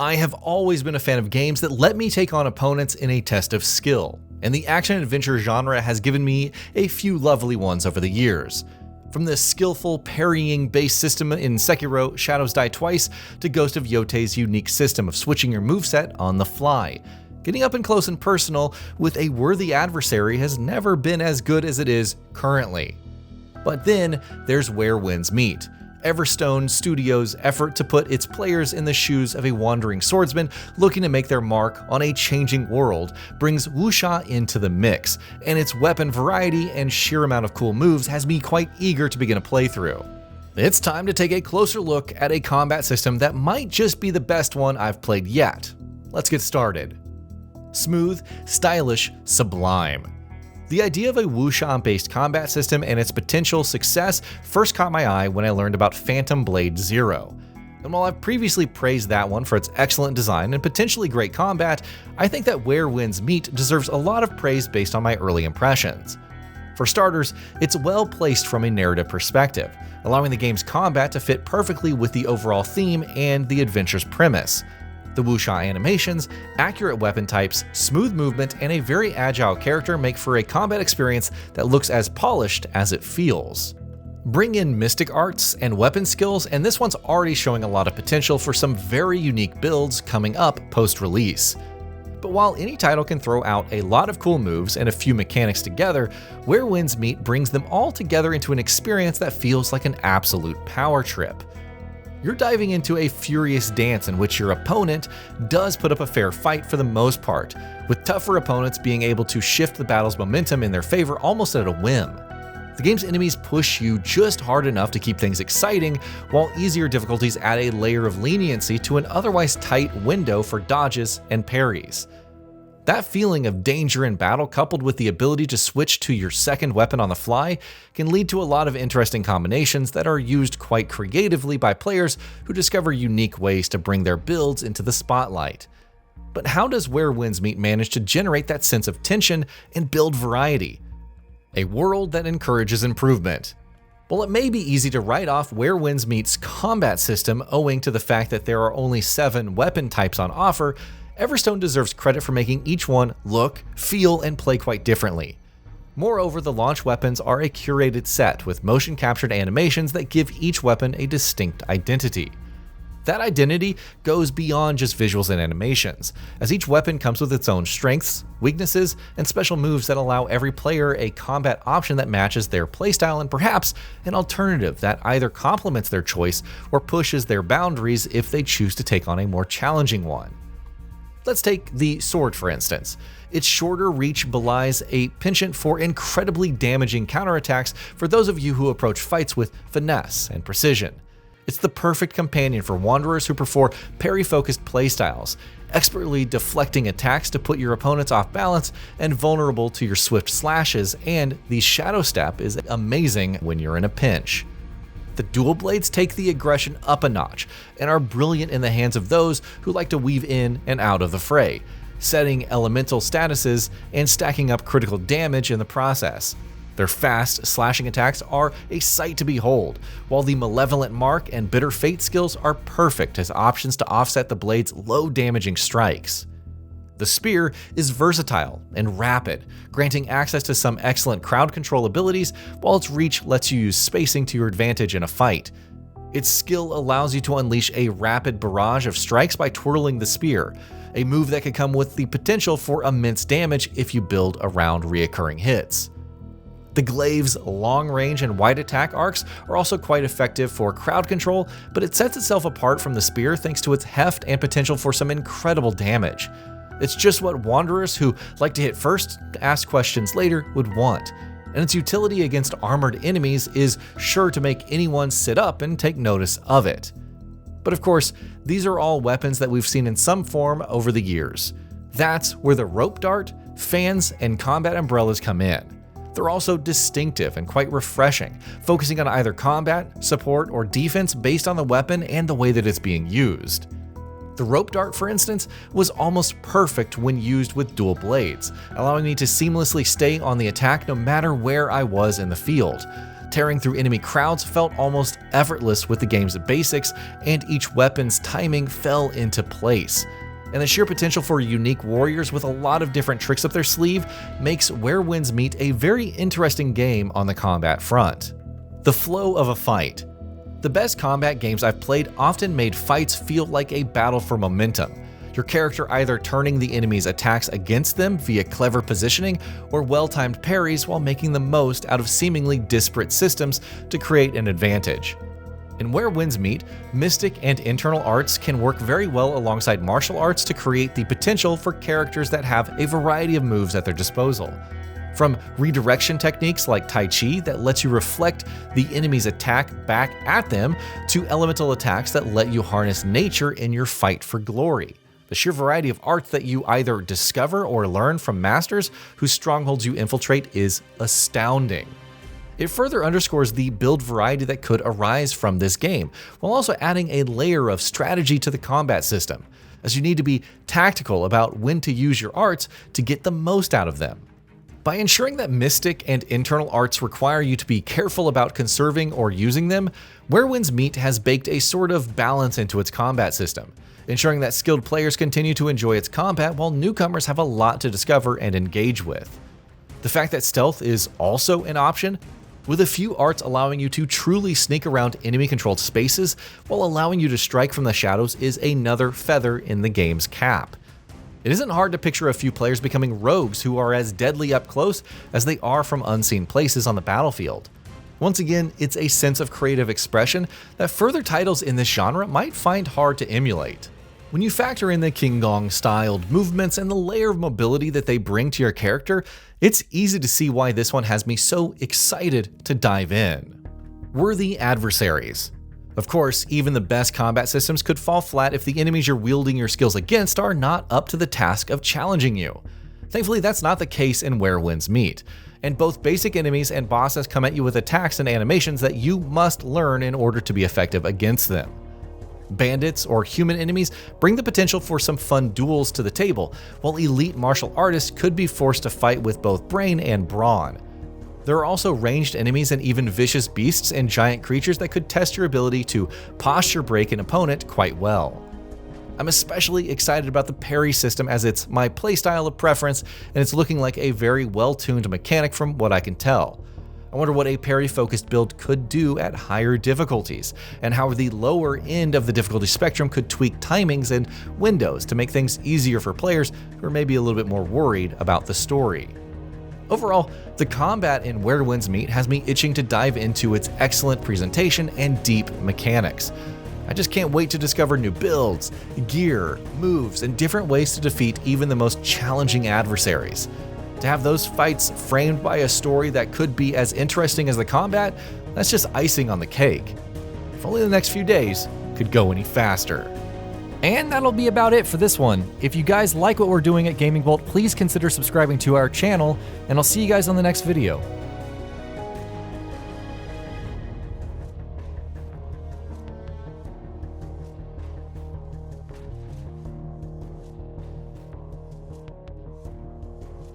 I have always been a fan of games that let me take on opponents in a test of skill, and the action-adventure genre has given me a few lovely ones over the years. From the skillful parrying-based system in Sekiro Shadows Die Twice to Ghost of Yotei's unique system of switching your moveset on the fly. Getting up and close and personal with a worthy adversary has never been as good as it is currently. But then there's Where Winds Meet, Everstone Studios' effort to put its players in the shoes of a wandering swordsman looking to make their mark on a changing world brings wuxia into the mix, and its weapon variety and sheer amount of cool moves has me quite eager to begin a playthrough. It's time to take a closer look at a combat system that might just be the best one I've played yet. Let's get started. Smooth, stylish, sublime. The idea of a wuxia-based combat system and its potential success first caught my eye when I learned about Phantom Blade Zero. And while I've previously praised that one for its excellent design and potentially great combat, I think that Where Winds Meet deserves a lot of praise based on my early impressions. For starters, it's well placed from a narrative perspective, allowing the game's combat to fit perfectly with the overall theme and the adventure's premise. The wuxia animations, accurate weapon types, smooth movement, and a very agile character make for a combat experience that looks as polished as it feels. Bring in mystic arts and weapon skills, and this one's already showing a lot of potential for some very unique builds coming up post-release. But while any title can throw out a lot of cool moves and a few mechanics together, Where Winds Meet brings them all together into an experience that feels like an absolute power trip. You're diving into a furious dance in which your opponent does put up a fair fight for the most part, with tougher opponents being able to shift the battle's momentum in their favor almost at a whim. The game's enemies push you just hard enough to keep things exciting, while easier difficulties add a layer of leniency to an otherwise tight window for dodges and parries. That feeling of danger in battle, coupled with the ability to switch to your second weapon on the fly, can lead to a lot of interesting combinations that are used quite creatively by players who discover unique ways to bring their builds into the spotlight. But how does Where Winds Meet manage to generate that sense of tension and build variety? A world that encourages improvement. While it may be easy to write off Where Winds Meet's combat system owing to the fact that there are only 7 weapon types on offer, Everstone deserves credit for making each one look, feel, and play quite differently. Moreover, the launch weapons are a curated set with motion-captured animations that give each weapon a distinct identity. That identity goes beyond just visuals and animations, as each weapon comes with its own strengths, weaknesses, and special moves that allow every player a combat option that matches their playstyle and perhaps an alternative that either complements their choice or pushes their boundaries if they choose to take on a more challenging one. Let's take the sword for instance. Its shorter reach belies a penchant for incredibly damaging counterattacks for those of you who approach fights with finesse and precision. It's the perfect companion for wanderers who prefer parry-focused playstyles, expertly deflecting attacks to put your opponents off balance and vulnerable to your swift slashes, and the Shadow Step is amazing when you're in a pinch. The dual blades take the aggression up a notch and are brilliant in the hands of those who like to weave in and out of the fray, setting elemental statuses and stacking up critical damage in the process. Their fast, slashing attacks are a sight to behold, while the Malevolent Mark and Bitter Fate skills are perfect as options to offset the blade's low damaging strikes. The spear is versatile and rapid, granting access to some excellent crowd control abilities, while its reach lets you use spacing to your advantage in a fight. Its skill allows you to unleash a rapid barrage of strikes by twirling the spear, a move that can come with the potential for immense damage if you build around reoccurring hits. The glaive's long range and wide attack arcs are also quite effective for crowd control, but it sets itself apart from the spear thanks to its heft and potential for some incredible damage. It's just what wanderers who like to hit first, ask questions later would want, and its utility against armored enemies is sure to make anyone sit up and take notice of it. But of course, these are all weapons that we've seen in some form over the years. That's where the rope dart, fans, and combat umbrellas come in. They're also distinctive and quite refreshing, focusing on either combat, support, or defense based on the weapon and the way that it's being used. The rope dart, for instance, was almost perfect when used with dual blades, allowing me to seamlessly stay on the attack no matter where I was in the field. Tearing through enemy crowds felt almost effortless with the game's basics, and each weapon's timing fell into place. And the sheer potential for unique warriors with a lot of different tricks up their sleeve makes Where Winds Meet a very interesting game on the combat front. The flow of a fight. The best combat games I've played often made fights feel like a battle for momentum. Your character either turning the enemy's attacks against them via clever positioning or well-timed parries while making the most out of seemingly disparate systems to create an advantage. In Where Winds Meet, Mystic and Internal Arts can work very well alongside martial arts to create the potential for characters that have a variety of moves at their disposal. From redirection techniques like Tai Chi that lets you reflect the enemy's attack back at them, to elemental attacks that let you harness nature in your fight for glory. The sheer variety of arts that you either discover or learn from masters whose strongholds you infiltrate is astounding. It further underscores the build variety that could arise from this game, while also adding a layer of strategy to the combat system, as you need to be tactical about when to use your arts to get the most out of them. By ensuring that Mystic and Internal Arts require you to be careful about conserving or using them, Where Winds Meet has baked a sort of balance into its combat system, ensuring that skilled players continue to enjoy its combat while newcomers have a lot to discover and engage with. The fact that stealth is also an option, with a few arts allowing you to truly sneak around enemy-controlled spaces while allowing you to strike from the shadows, is another feather in the game's cap. It isn't hard to picture a few players becoming rogues who are as deadly up close as they are from unseen places on the battlefield. Once again, it's a sense of creative expression that further titles in this genre might find hard to emulate. When you factor in the King Gong-styled movements and the layer of mobility that they bring to your character, it's easy to see why this one has me so excited to dive in. Worthy adversaries. Of course, even the best combat systems could fall flat if the enemies you're wielding your skills against are not up to the task of challenging you. Thankfully, that's not the case in Where Winds Meet, and both basic enemies and bosses come at you with attacks and animations that you must learn in order to be effective against them. Bandits or human enemies bring the potential for some fun duels to the table, while elite martial artists could be forced to fight with both brain and brawn. There are also ranged enemies and even vicious beasts and giant creatures that could test your ability to posture break an opponent quite well. I'm especially excited about the parry system, as it's my playstyle of preference and it's looking like a very well-tuned mechanic from what I can tell. I wonder what a parry-focused build could do at higher difficulties, and how the lower end of the difficulty spectrum could tweak timings and windows to make things easier for players who are maybe a little bit more worried about the story. Overall, the combat in Where Winds Meet has me itching to dive into its excellent presentation and deep mechanics. I just can't wait to discover new builds, gear, moves, and different ways to defeat even the most challenging adversaries. To have those fights framed by a story that could be as interesting as the combat, that's just icing on the cake. If only the next few days could go any faster. And that'll be about it for this one. If you guys like what we're doing at Gaming Bolt, please consider subscribing to our channel, and I'll see you guys on the next video.